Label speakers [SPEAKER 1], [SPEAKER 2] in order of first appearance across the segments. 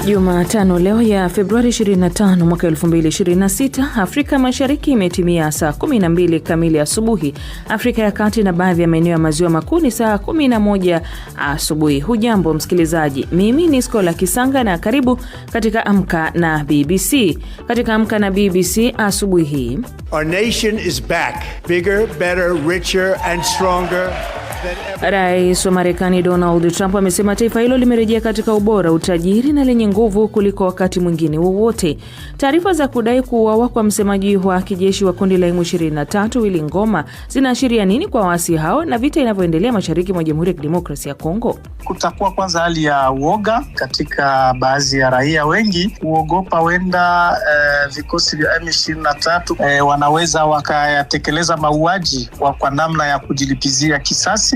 [SPEAKER 1] Jumatano leo ya Februari 25 mwaka 2026, Afrika Mashariki imetimia saa 12 kamili asubuhi. Afrika ya Kati na baadhi ya maeneo ya maziwa makuu ni saa 11 asubuhi. Hujambo msikilizaji, mimi ni Skola Kisanga na karibu katika Amka na BBC. Katika Amka na BBC asubuhi hii,
[SPEAKER 2] our nation is back, bigger, better, richer and stronger.
[SPEAKER 1] Rais wa Marekani Donald Trump amesema taifa hilo limerejea katika ubora, utajiri na lenye nguvu kuliko wakati mwingine wowote. Taarifa za kudai kuuawa kwa msemaji wa kijeshi wa kundi la M23 Willy Ngoma zinaashiria nini kwa waasi hao na vita inavyoendelea mashariki mwa Jamhuri ya Kidemokrasia ya Kongo?
[SPEAKER 3] Kutakuwa kwanza hali ya uoga katika baadhi ya raia, wengi kuogopa wenda vikosi vya M23 wanaweza wakayatekeleza mauaji kwa namna ya kujilipizia kisasi.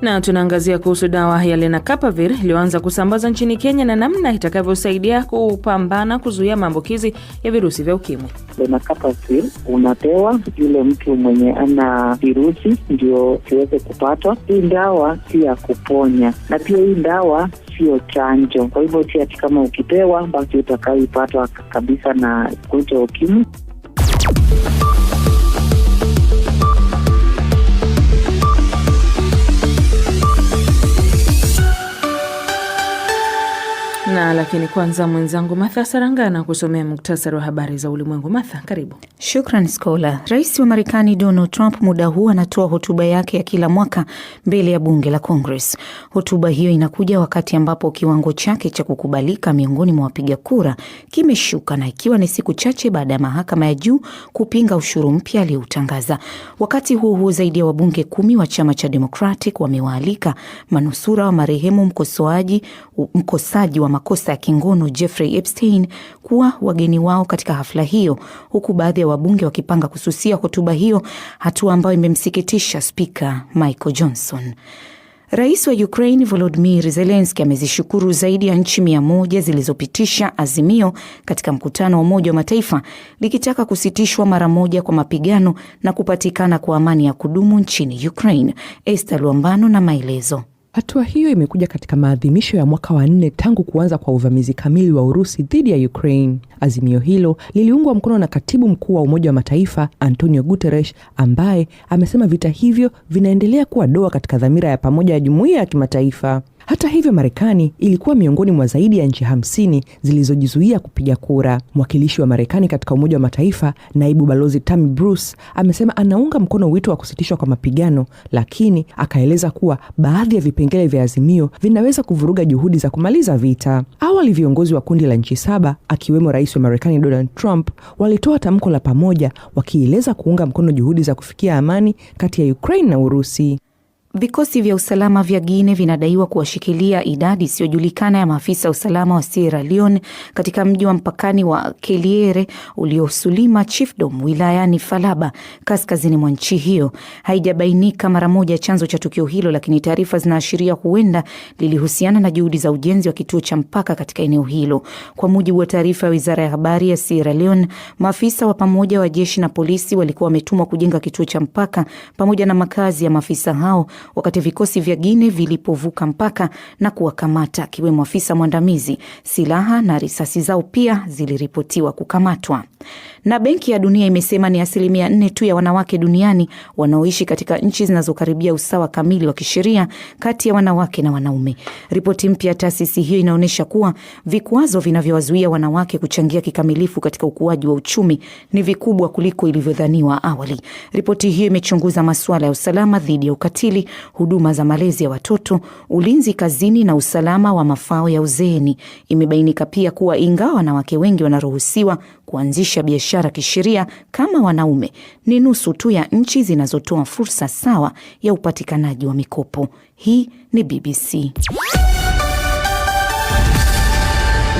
[SPEAKER 1] Na tunaangazia kuhusu dawa ya Lenacapavir iliyoanza kusambaza nchini Kenya na namna itakavyosaidia kupambana kuzuia maambukizi ya virusi vya ukimwi.
[SPEAKER 4] Lenacapavir unapewa yule mtu mwenye ana virusi ndio siweze kupatwa. Hii dawa si ya kuponya na pia hii dawa sio chanjo. Kwa hivyo si ati kama ukipewa basi utakaipatwa kabisa na ugonjwa wa ukimwi.
[SPEAKER 1] Lakini kwanza mwenzangu Martha Sarangana kusomea muktasari wa habari za ulimwengu. Martha, karibu.
[SPEAKER 5] Shukran Skola. Rais wa Marekani Donald Trump muda huu anatoa hotuba yake ya kila mwaka mbele ya bunge la Congress. Hotuba hiyo inakuja wakati ambapo kiwango chake cha kukubalika miongoni mwa wapiga kura kimeshuka, na ikiwa ni siku chache baada ya mahakama ya juu kupinga ushuru mpya aliyoutangaza. Wakati huo zaidi ya wabunge 10 wa chama cha Democratic wamewaalika manusura wa marehemu mkosaji wa makosa ya kingono Jeffrey Epstein kuwa wageni wao katika hafla hiyo, huku baadhi ya wabunge wakipanga kususia hotuba hiyo, hatua ambayo imemsikitisha Spika Michael Johnson. Rais wa Ukraine Volodymyr Zelensky amezishukuru zaidi ya nchi 100 zilizopitisha azimio katika mkutano wa Umoja wa Mataifa likitaka kusitishwa mara moja kwa mapigano na kupatikana kwa amani ya kudumu nchini Ukraine. Esther Luambano na maelezo.
[SPEAKER 6] Hatua hiyo imekuja katika maadhimisho ya mwaka wa 4 tangu kuanza kwa uvamizi kamili wa Urusi dhidi ya Ukraine. Azimio hilo liliungwa mkono na Katibu Mkuu wa Umoja wa Mataifa Antonio Guterres, ambaye amesema vita hivyo vinaendelea kuwa doa katika dhamira ya pamoja ya jumuiya ya kimataifa. Hata hivyo, Marekani ilikuwa miongoni mwa zaidi ya nchi 50 zilizojizuia kupiga kura. Mwakilishi wa Marekani katika Umoja wa Mataifa, naibu balozi Tammy Bruce, amesema anaunga mkono wito wa kusitishwa kwa mapigano, lakini akaeleza kuwa baadhi ya vipengele vya azimio vinaweza kuvuruga juhudi za kumaliza vita. Awali viongozi wa kundi la nchi 7 akiwemo Rais wa Marekani Donald Trump walitoa tamko la pamoja wakieleza kuunga mkono juhudi za kufikia amani kati ya Ukraine na Urusi.
[SPEAKER 5] Vikosi vya usalama vya Guinea vinadaiwa kuwashikilia idadi isiyojulikana ya maafisa usalama wa Sierra Leone katika mji wa mpakani wa Keliere uliosulima Chiefdom wilayani Falaba kaskazini mwa nchi hiyo. Haijabainika mara moja chanzo cha tukio hilo, lakini taarifa zinaashiria huenda lilihusiana na juhudi za ujenzi wa kituo cha mpaka katika eneo hilo. Kwa mujibu wa taarifa ya Wizara ya Habari ya Sierra Leone, maafisa wa pamoja wa jeshi na polisi walikuwa wametumwa kujenga kituo cha mpaka pamoja na makazi ya maafisa hao wakati vikosi vya Guinea vilipovuka mpaka na kuwakamata, akiwemo afisa mwandamizi. Silaha na risasi zao pia ziliripotiwa kukamatwa. Na Benki ya Dunia imesema ni 4% tu ya wanawake duniani wanaoishi katika nchi zinazokaribia usawa kamili wa kisheria kati ya wanawake na wanaume. Ripoti mpya ya taasisi hiyo inaonyesha kuwa vikwazo vinavyowazuia wanawake kuchangia kikamilifu katika ukuaji wa uchumi ni vikubwa kuliko ilivyodhaniwa awali. Ripoti hiyo imechunguza masuala ya usalama dhidi ya ukatili, huduma za malezi ya watoto, ulinzi kazini na usalama wa mafao ya uzeeni. Imebainika pia kuwa ingawa wanawake wengi wanaruhusiwa kuanzisha biashara kisheria kama wanaume, ni nusu tu ya nchi zinazotoa fursa sawa ya upatikanaji wa mikopo. Hii ni BBC.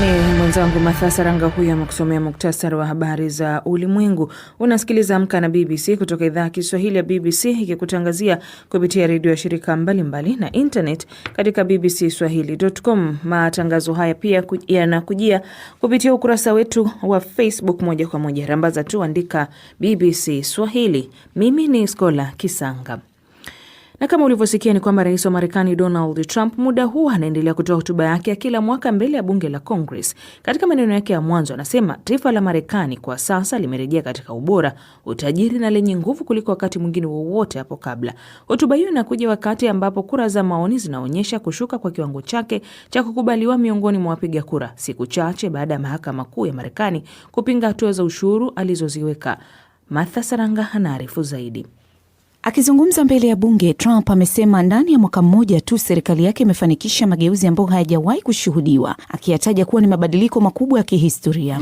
[SPEAKER 1] Ni mwenzangu Martha Saranga huyu amekusomea muktasari wa habari za ulimwengu. Unasikiliza Amka na BBC kutoka idhaa ya Kiswahili ya BBC, ikikutangazia kupitia redio ya shirika mbalimbali na internet katika bbcswahili.com. Matangazo haya pia yanakujia kupitia ukurasa wetu wa Facebook moja kwa moja. Rambaza tu andika BBC Swahili. Mimi ni Skola Kisanga. Na kama ulivyosikia ni kwamba rais wa Marekani Donald Trump muda huu anaendelea kutoa hotuba yake ya kila mwaka mbele ya bunge la Congress. Katika maneno yake ya mwanzo anasema taifa la Marekani kwa sasa limerejea katika ubora, utajiri na lenye nguvu kuliko wakati mwingine wowote hapo kabla. Hotuba hiyo inakuja wakati ambapo kura za maoni zinaonyesha kushuka kwa kiwango chake cha kukubaliwa miongoni mwa wapiga kura, siku chache baada ya mahakama kuu ya Marekani kupinga hatua za ushuru alizoziweka. Martha Saranga anaarifu zaidi.
[SPEAKER 5] Akizungumza mbele ya bunge, Trump amesema ndani ya mwaka mmoja tu serikali yake imefanikisha mageuzi ambayo hayajawahi kushuhudiwa, akiyataja kuwa ni mabadiliko makubwa ya kihistoria.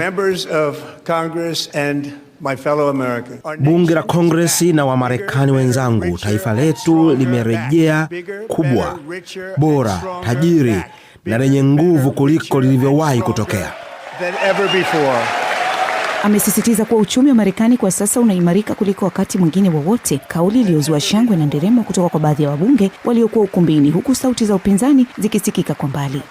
[SPEAKER 7] Bunge la Kongresi na Wamarekani wenzangu, taifa letu limerejea kubwa, bora, tajiri na lenye nguvu kuliko lilivyowahi kutokea.
[SPEAKER 5] Amesisitiza kuwa uchumi wa Marekani kwa sasa unaimarika kuliko wakati mwingine wowote, kauli iliyozua shangwe na nderemo kutoka kwa baadhi ya wabunge waliokuwa ukumbini, huku sauti za upinzani zikisikika kwa mbali.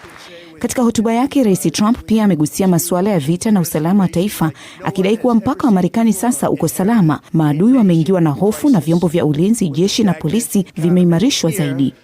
[SPEAKER 5] Katika hotuba yake, Rais Trump pia amegusia masuala ya vita na usalama wa taifa, akidai kuwa mpaka wa Marekani sasa uko salama, maadui wameingiwa na hofu na vyombo vya ulinzi, jeshi na polisi vimeimarishwa zaidi.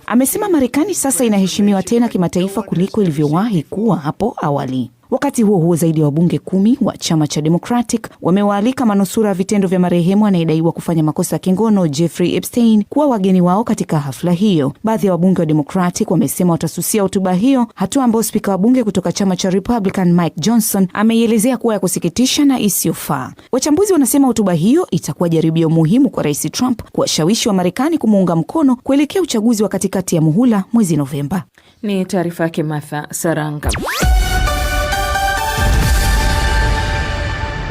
[SPEAKER 5] Amesema Marekani sasa inaheshimiwa tena kimataifa kuliko ilivyowahi kuwa hapo awali. Wakati huo huo, zaidi ya wabunge 10 wa chama cha Democratic wamewaalika manusura ya vitendo vya marehemu anayedaiwa kufanya makosa ya kingono Jeffrey Epstein kuwa wageni wao katika hafla hiyo. Baadhi ya wabunge wa Democratic wamesema watasusia hotuba hiyo, hatua ambayo spika wa bunge kutoka chama cha Republican Mike Johnson ameielezea kuwa ya kusikitisha na isiyofaa. Wachambuzi wanasema hotuba hiyo itakuwa jaribio muhimu kwa Rais Trump kuwashawishi wa Marekani kumuunga mkono kuelekea uchaguzi wa katikati ya muhula mwezi Novemba.
[SPEAKER 1] Ni taarifa yake Martha Saranga.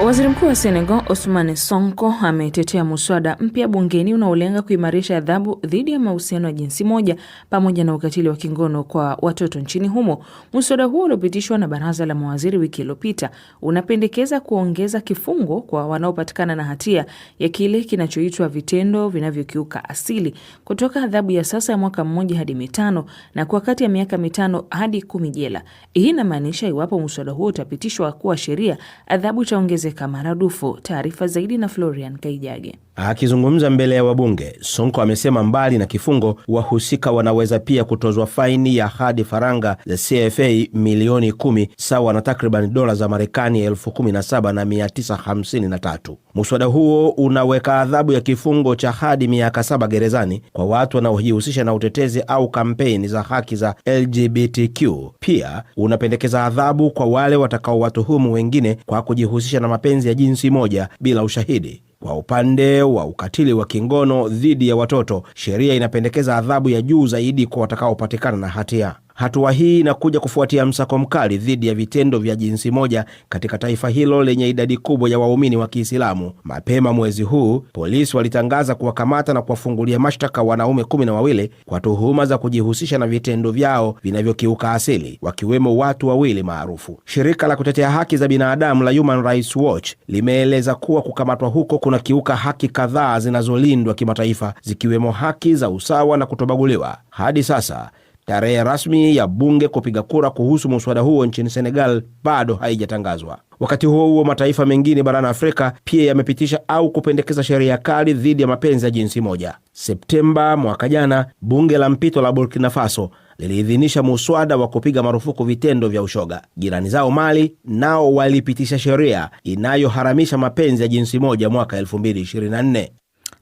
[SPEAKER 1] Waziri Mkuu wa Senegal Ousmane Sonko ametetea muswada mpya bungeni unaolenga kuimarisha adhabu dhidi ya mahusiano ya jinsi moja pamoja na ukatili wa kingono kwa watoto nchini humo. Muswada huo uliopitishwa na baraza la mawaziri wiki iliyopita unapendekeza kuongeza kifungo kwa wanaopatikana na hatia ya kile kinachoitwa vitendo vinavyokiuka asili kutoka adhabu ya sasa ya mwaka 1 hadi 5 na kwa kati ya miaka 5 hadi 10 jela. Hii inamaanisha iwapo muswada huo utapitishwa kuwa sheria, adhabu itaongezeka maradufu. Taarifa zaidi na Florian Kaijage.
[SPEAKER 7] Akizungumza mbele ya wabunge, Sonko amesema mbali na kifungo, wahusika wanaweza pia kutozwa faini ya hadi faranga za CFA milioni 10 sawa na takriban dola za Marekani 17,953. Muswada huo unaweka adhabu ya kifungo cha hadi miaka 7 gerezani kwa watu wanaojihusisha na utetezi au kampeni za haki za LGBTQ. Pia unapendekeza adhabu kwa wale watakaowatuhumu wengine kwa kujihusisha na mapenzi ya jinsi moja bila ushahidi. Kwa upande wa ukatili wa kingono dhidi ya watoto, sheria inapendekeza adhabu ya juu zaidi kwa watakaopatikana na hatia. Hatua hii inakuja kufuatia msako mkali dhidi ya vitendo vya jinsi moja katika taifa hilo lenye idadi kubwa ya waumini wa Kiislamu. Mapema mwezi huu, polisi walitangaza kuwakamata na kuwafungulia mashtaka wanaume 12 kwa tuhuma za kujihusisha na vitendo vyao vinavyokiuka asili, wakiwemo watu wawili maarufu. Shirika la kutetea haki za binadamu la Human Rights Watch limeeleza kuwa kukamatwa huko kuna kiuka haki kadhaa zinazolindwa kimataifa, zikiwemo haki za usawa na kutobaguliwa. Hadi sasa, tarehe rasmi ya bunge kupiga kura kuhusu muswada huo nchini Senegal bado haijatangazwa. Wakati huo mataifa mengine barani Afrika pia yamepitisha au kupendekeza sheria kali dhidi ya mapenzi ya jinsi moja. Septemba mwaka jana, bunge la mpito la Burkina Faso liliidhinisha muswada wa kupiga marufuku vitendo vya ushoga. Jirani zao Mali nao walipitisha sheria inayoharamisha mapenzi ya jinsi moja mwaka 2024.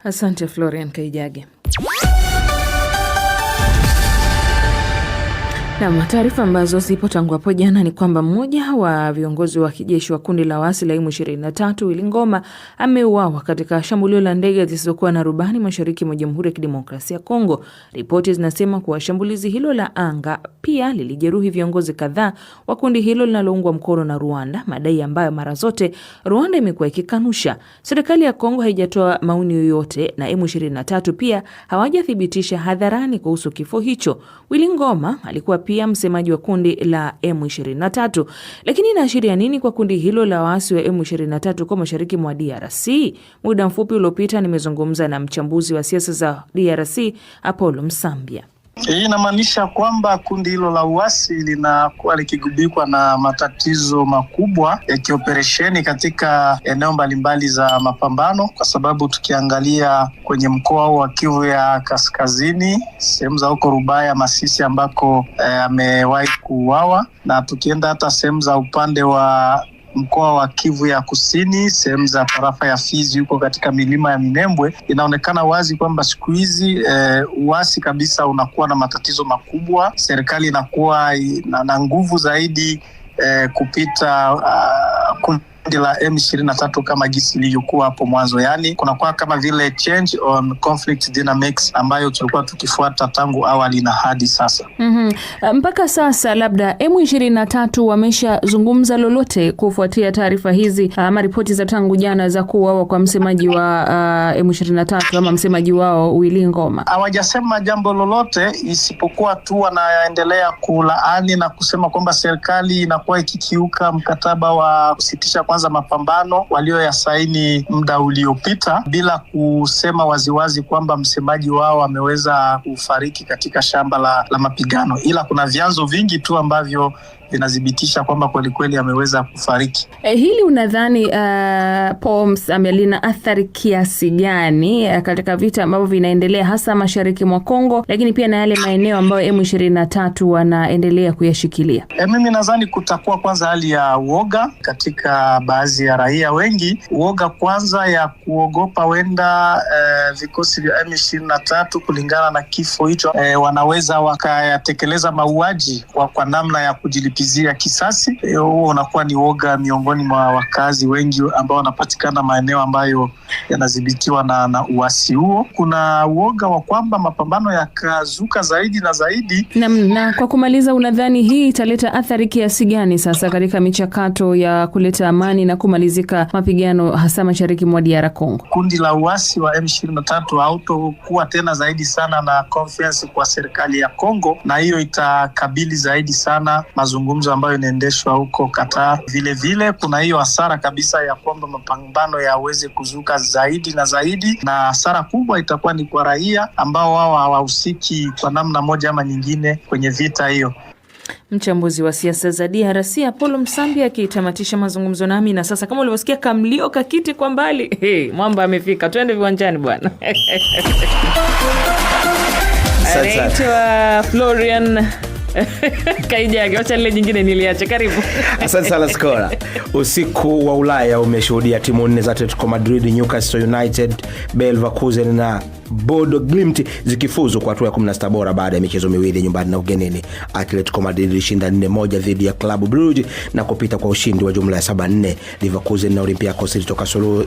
[SPEAKER 1] Asante Florian Kaijage. Na taarifa ambazo zipo tangu hapo jana ni kwamba mmoja wa viongozi wa kijeshi wa kundi la waasi la M23 Willy Ngoma ameuawa katika shambulio la ndege zisizokuwa na rubani mashariki mwa Jamhuri ya Kidemokrasia ya Kongo. Ripoti zinasema kuwa shambulizi hilo la anga pia lilijeruhi viongozi kadhaa wa kundi hilo linaloungwa mkono na Rwanda, madai ambayo mara zote Rwanda imekuwa ikikanusha. Serikali ya Kongo haijatoa maoni yoyote na M23 pia hawajathibitisha hadharani kuhusu kifo hicho. Willy Ngoma alikuwa pia msemaji wa kundi la M23. Lakini inaashiria nini kwa kundi hilo la waasi wa M23 kwa mashariki mwa DRC? Muda mfupi uliopita nimezungumza na mchambuzi wa siasa za DRC Apollo Msambia.
[SPEAKER 3] Hii inamaanisha kwamba kundi hilo la uasi linakuwa likigubikwa na matatizo makubwa ya kioperesheni katika eneo mbalimbali za mapambano, kwa sababu tukiangalia kwenye mkoa wa Kivu ya Kaskazini, sehemu za huko Rubaya, Masisi ambako amewahi kuuawa, na tukienda hata sehemu za upande wa mkoa wa Kivu ya Kusini, sehemu za tarafa ya Fizi huko katika milima ya Minembwe, inaonekana wazi kwamba siku hizi uasi kabisa unakuwa na matatizo makubwa. Serikali inakuwa na nguvu zaidi kupita kundi la M23 kama jinsi ilivyokuwa hapo mwanzo. Yani kunakuwa kama vile change on conflict dynamics ambayo tulikuwa tukifuata tangu awali na hadi sasa.
[SPEAKER 1] Mpaka sasa labda M23 wameshazungumza lolote kufuatia taarifa hizi ama ripoti za tangu jana za kuuawa kwa msemaji wa M23 ama msemaji wao Willy Ngoma?
[SPEAKER 3] Hawajasema jambo lolote, isipokuwa tu wanaendelea kulaani na kusema kwamba serikali inakuwa ikikiuka mkataba wa kusitisha kwanza mapambano walioyasaini muda uliopita, bila kusema waziwazi kwamba msemaji wao ameweza kufariki katika shamba la mapigano, ila kuna vyanzo vingi tu ambavyo vinadhibitisha kwamba kweli ameweza kufariki.
[SPEAKER 1] Hili unadhani Poms lina athari kiasi gani katika vita ambavyo vinaendelea hasa mashariki mwa Kongo, lakini pia na yale maeneo ambayo M23 wanaendelea kuyashikilia?
[SPEAKER 3] Mimi nadhani kutakuwa kwanza hali ya uoga katika baadhi ya raia wengi. Uoga kwanza ya kuogopa wenda vikosi vya M23 kulingana na kifo hicho wanaweza wakayatekeleza mauaji kwa namna ya kujilipizia kisasi. Huo unakuwa ni uoga miongoni mwa wakazi wengi ambao wanapatikana maeneo ambayo yanadhibitiwa na uasi huo. Kuna uoga wa kwamba mapambano yakazuka zaidi na zaidi.
[SPEAKER 1] Na kwa kumaliza, unadhani hii italeta athari kiasi gani sasa katika michakato ya kuleta amani na kumalizika mapigano hasa mashariki mwa DR Congo?
[SPEAKER 3] Kundi la uasi wa M23 hautokuwa tena zaidi sana na confiance kwa serikali ya Kongo, na hiyo itakabili zaidi sana mazungumzo ambayo inaendeshwa huko Qatar. Vile kuna hiyo hasara kabisa ya kwamba mapambano yaweze kuzuka zaidi na zaidi, na hasara kubwa itakuwa ni kwa raia ambao wao hawahusiki kwa namna moja ama nyingine kwenye vita hiyo.
[SPEAKER 1] Mchambuzi wa siasa za DRC Apollo Msambi akitamatisha mazungumzo nami. Na sasa kama ulivyosikia kamlio kakiti kwa mbali, mwamba amefika, twende viwanjani bwana. Anaitwa Florian Kaijage, wacha lile jingine niliacha. Karibu.
[SPEAKER 7] Asante sana Skola. Usiku wa Ulaya umeshuhudia timu nne za Atletico Madrid, Newcastle United, Leverkusen na Bodo Glimt zikifuzu kwa hatua ya 16 bora baada ya michezo miwili nyumbani na ugenini. Atletico Madrid ilishinda 4-1 dhidi ya Club Brugge na kupita kwa ushindi wa jumla ya 7-4. Leverkusen na Olympiacos ilitoka suluhu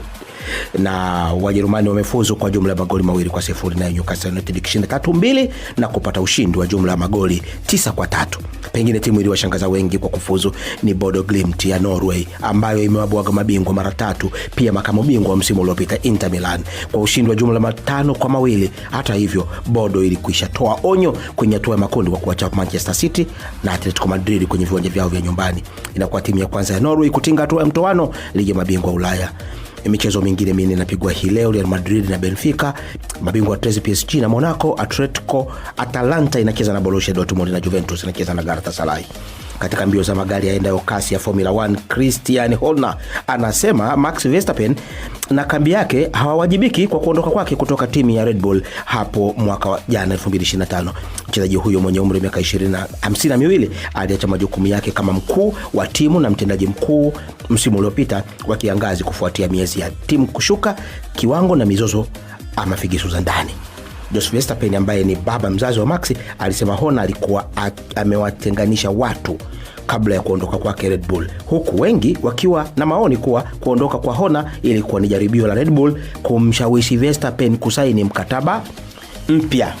[SPEAKER 7] na Wajerumani wamefuzu kwa jumla ya magoli 2-0, na Newcastle United ikishinda 3-2 na kupata ushindi wa jumla ya magoli 9-3. Pengine timu iliwashangaza wengi kwa kufuzu ni Bodo Glimt ya Norway ambayo imewabwaga mabingwa mara 3, pia makamu bingwa wa msimu uliopita Inter Milan kwa ushindi wa jumla 5-2. Hata hivyo Bodo ilikwisha toa onyo kwenye hatua ya makundi kwa kuacha Manchester City na Atletico Madrid kwenye viwanja vyao vya nyumbani. Inakuwa timu ya kwanza ya Norway kutinga hatua ya mtoano ligi ya mabingwa Ulaya. Michezo mingine minne inapigwa hii leo. Real Madrid na Benfica, mabingwa wa PSG na Monaco, Atletico Atalanta inacheza na Borussia Dortmund na Juventus inacheza na Galatasaray. Katika mbio za magari yaendayo kasi ya Formula 1, Christian Horner anasema Max Verstappen na kambi yake hawawajibiki kwa kuondoka kwake kutoka timu ya Red Bull hapo mwaka wa jana 2025. Mchezaji huyo mwenye umri wa miaka 52 aliacha majukumu yake kama mkuu wa timu na mtendaji mkuu msimu uliopita wa kiangazi kufuatia miezi ya timu kushuka kiwango na mizozo ama figisu za ndani. Jos Verstappen ambaye ni baba mzazi wa Max alisema Horner alikuwa amewatenganisha watu kabla ya kuondoka kwake Red Bull, huku wengi wakiwa na maoni kuwa kuondoka kwa Horner ilikuwa ni jaribio la Red Bull kumshawishi Verstappen kusaini mkataba mpya.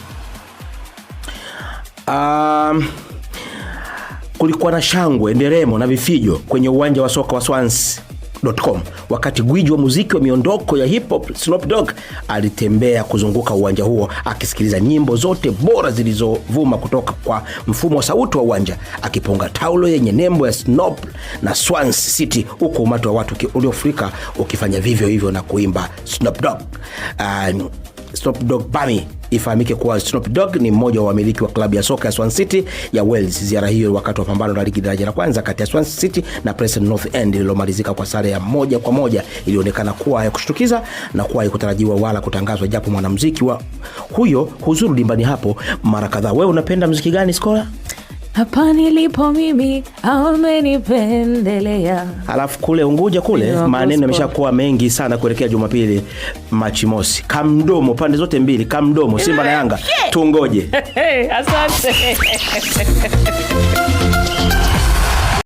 [SPEAKER 7] Kulikuwa na shangwe, nderemo na vifijo kwenye uwanja wa soka wa Swans.com wakati gwiji wa muziki wa miondoko ya hip hop Snoop Dogg alitembea kuzunguka uwanja huo akisikiliza nyimbo zote bora zilizovuma kutoka kwa mfumo wa sauti wa uwanja, akiponga taulo yenye nembo ya Snoop na Swans City, huko umati wa watu uliofurika ukifanya vivyo hivyo na kuimba Snoop Dogg. Snoop Dogg Bami. Ifahamike kuwa Snoop Dogg ni mmoja wa wamiliki wa klabu ya soka ya Swansea City ya Wales. Ziara hiyo wakati wa pambano la ligi daraja la kwanza kati ya Swansea City na Preston North End lililomalizika kwa sare ya 1-1 ilionekana kuwa ya kushtukiza na kuwa haikutarajiwa wala kutangazwa, japo mwanamuziki wa huyo huzuru dimbani hapo mara kadhaa. Wewe unapenda muziki gani, Skola?
[SPEAKER 1] Hapa nilipo mimi amenipendelea.
[SPEAKER 7] Alafu kule Unguja kule maneno yameshakuwa mengi sana kuelekea Jumapili Machi mosi. Kamdomo pande zote mbili, kamdomo Simba na Yanga. Tungoje.
[SPEAKER 1] Asante.